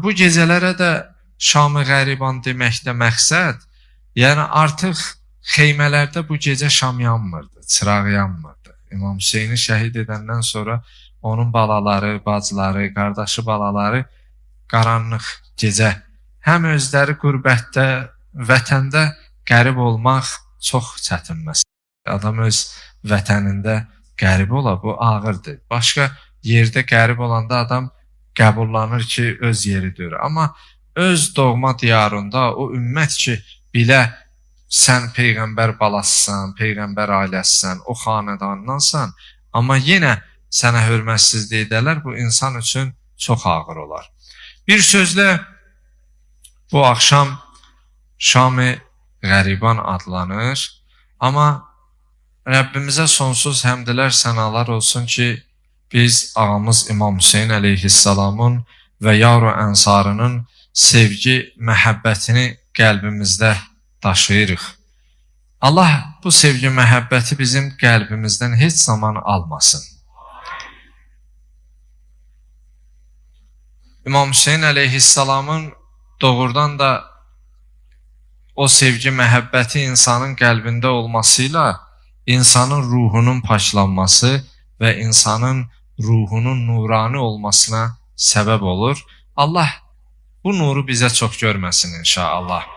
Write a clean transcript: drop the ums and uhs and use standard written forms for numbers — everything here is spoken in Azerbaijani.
Bu gecələrə də Şam-ı Qəriban deməkdə məqsəd, yəni artıq xeymələrdə bu gecə şam yanmırdı, çıraq yanmırdı. İmam Hüseyni şəhid edəndən sonra onun balaları, bacıları, qardaşı balaları qaranlıq gecə həm özləri qürbətdə, vətəndə qərib olmaq çox çətin məsələdir. Adam öz vətənində qərib ola, bu ağırdır. Başqa yerdə qərib olanda adam qəbullanır ki, öz yeridir. Amma öz doğma diyarında o ümmət ki, bilə sən Peyğəmbər balasısan, Peyğəmbər ailəsisən, o xanədandansan, amma yenə sənə hörmətsizlik edərlər, bu insan üçün çox ağır olar. Bir sözlə, bu axşam Şam-ı Qəriban adlanır, amma Rəbbimizə sonsuz həmdlər, sənalar olsun ki, biz ağamız İmam Hüseyin əleyhissalamın və yar-ı ənsarının sevgi, məhəbbətini qəlbimizdə daşıyırıq. Allah bu sevgi, məhəbbəti bizim qəlbimizdən heç zaman almasın. İmam Hüseyin əleyhissalamın doğrudan da o sevgi, məhəbbəti insanın qəlbində olmasıyla insanın ruhunun paçlanması və insanın ruhunun nurani olmasına səbəb olur. Allah bu nuru bizə çox görməsin inşallah.